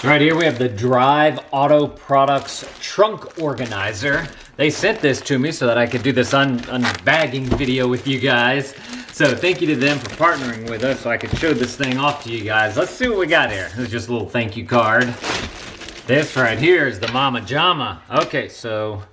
Right here we have the Drive Auto Products Trunk Organizer. They sent this to me so that I could do this unbagging video with you guys. So thank you to them for partnering with us so I could show this thing off to you guys. Let's see what we got here. This is just a little thank you card. This right here is the Mama Jama. Okay, so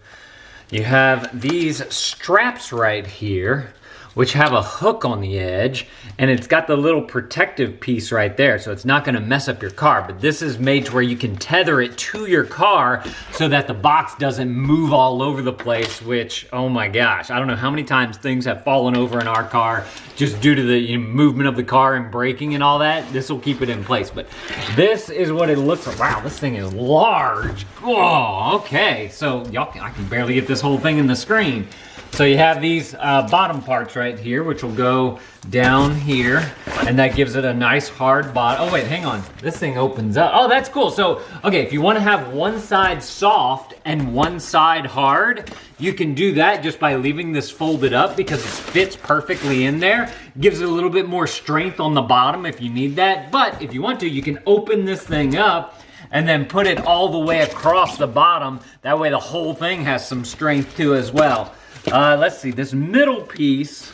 you have these straps right here, which have a hook on the edge, and it's got the little protective piece right there, so it's not gonna mess up your car. But this is made to where you can tether it to your car so that the box doesn't move all over the place, which, oh my gosh, I don't know how many times things have fallen over in our car just due to the movement of the car and braking and all that. This will keep it in place, but this is what it looks like. Wow, this thing is large. Oh, okay, so I can barely get this whole thing in the screen. So you have these bottom parts right here, which will go down here, and that gives it a nice hard bottom. Oh wait, hang on, this thing opens up. Oh, that's cool. So, okay, if you wanna have one side soft and one side hard, you can do that just by leaving this folded up because it fits perfectly in there. Gives it a little bit more strength on the bottom if you need that. But if you want to, you can open this thing up and then put it all the way across the bottom. That way the whole thing has some strength too as well. Let's see, this middle piece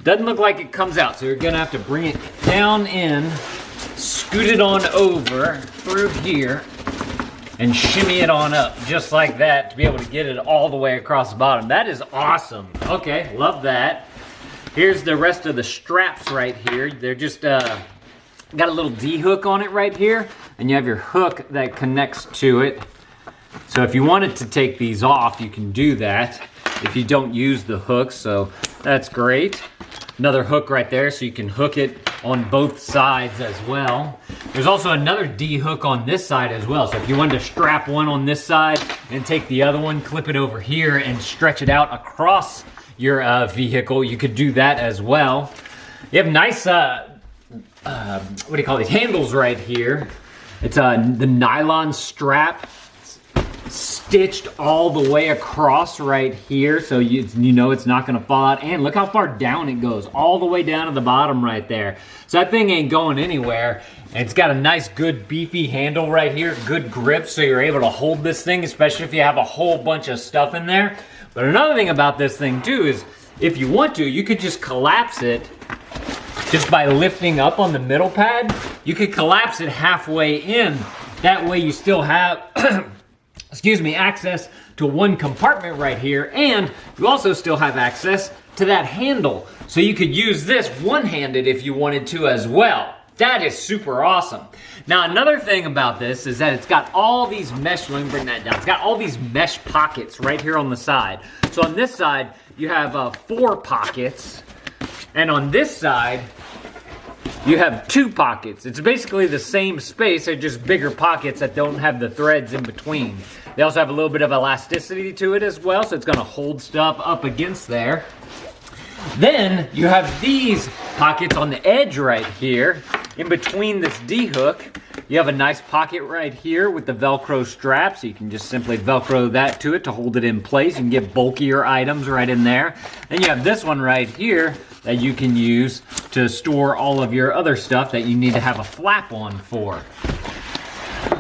doesn't look like it comes out, so you're gonna have to bring it down in, scoot it on over through here, and shimmy it on up just like that to be able to get it all the way across the bottom. That is awesome. Okay, love that. Here's the rest of the straps right here. They're just got a little D-hook on it right here, and you have your hook that connects to it. So if you wanted to take these off, you can do that if you don't use the hook, so that's great. Another hook right there, so you can hook it on both sides as well. There's also another D-hook on this side as well, so if you wanted to strap one on this side and take the other one, clip it over here and stretch it out across your vehicle, you could do that as well. You have nice, what do you call these, handles right here. It's the nylon strap stitched all the way across right here, so you know it's not gonna fall out. And look how far down it goes, all the way down to the bottom right there. So that thing ain't going anywhere. And it's got a nice, good, beefy handle right here, good grip, so you're able to hold this thing, especially if you have a whole bunch of stuff in there. But another thing about this thing too is, if you want to, you could just collapse it just by lifting up on the middle pad. You could collapse it halfway in. That way you still have excuse me, access to one compartment right here, and you also still have access to that handle. So you could use this one-handed if you wanted to as well. That is super awesome. Now another thing about this is that it's got all these mesh, let me bring that down. It's got all these mesh pockets right here on the side. So on this side, you have 4 pockets, and on this side, you have 2 pockets. It's basically the same space, they're just bigger pockets that don't have the threads in between. They also have a little bit of elasticity to it as well, so it's gonna hold stuff up against there. Then you have these pockets on the edge right here, in between this D-hook. You have a nice pocket right here with the Velcro strap, so you can just simply Velcro that to it to hold it in place. You can get bulkier items right in there. Then you have this one right here that you can use to store all of your other stuff that you need to have a flap on for.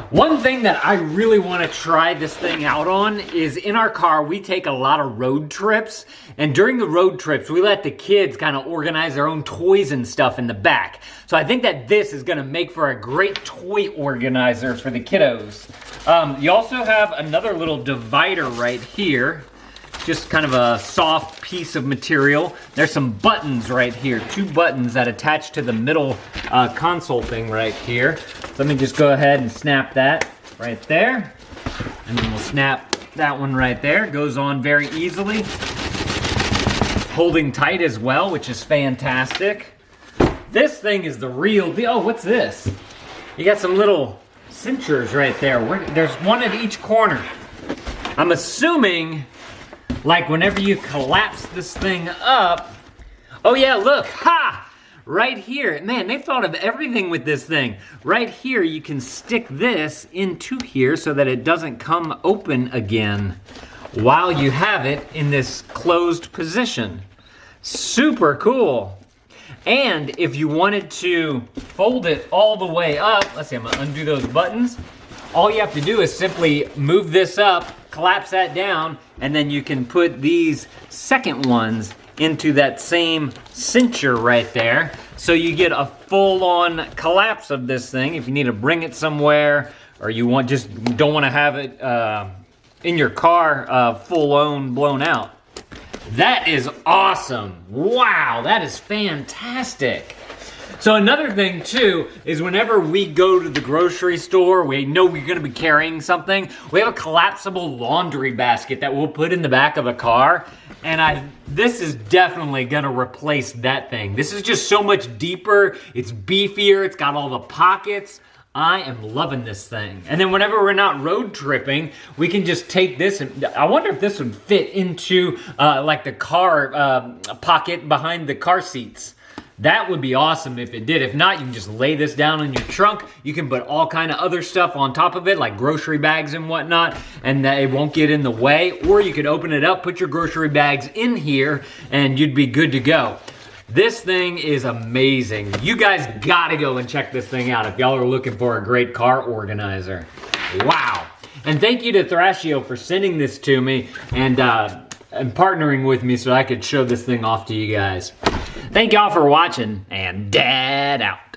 One thing that I really want to try this thing out on is, in our car, we take a lot of road trips, and during the road trips, we let the kids kind of organize their own toys and stuff in the back. So I think that this is going to make for a great toy organizer for the kiddos. You also have another little divider right here. Just kind of a soft piece of material. There's some buttons right here, 2 buttons that attach to the middle console thing right here. So let me just go ahead and snap that right there. And then we'll snap that one right there. Goes on very easily. Holding tight as well, which is fantastic. This thing is the real deal. Oh, what's this? You got some little cinchers right there. There's one at each corner. I'm assuming, like, whenever you collapse this thing up, oh yeah, look, ha! Right here, man, they've thought of everything with this thing. Right here, you can stick this into here so that it doesn't come open again while you have it in this closed position. Super cool. And if you wanted to fold it all the way up, let's see, I'm gonna undo those buttons. all you have to do is simply move this up, collapse that down, and then you can put these second ones into that same cincher right there. So you get a full-on collapse of this thing if you need to bring it somewhere, or you just don't want to have it in your car full-on blown out. That is awesome. Wow, that is fantastic. So another thing too is whenever we go to the grocery store, we know we're gonna be carrying something, we have a collapsible laundry basket that we'll put in the back of the car, and this is definitely gonna replace that thing. This is just so much deeper, it's beefier, it's got all the pockets. I am loving this thing. And then whenever we're not road tripping, we can just take this and, I wonder if this would fit into like the car pocket behind the car seats. That would be awesome if it did. If not, you can just lay this down in your trunk. You can put all kind of other stuff on top of it, like grocery bags and whatnot, and it won't get in the way. Or you could open it up, put your grocery bags in here, and you'd be good to go. This thing is amazing. You guys gotta go and check this thing out if y'all are looking for a great car organizer. Wow. And thank you to Thrashio for sending this to me and partnering with me so I could show this thing off to you guys. Thank y'all for watching, and Dad out.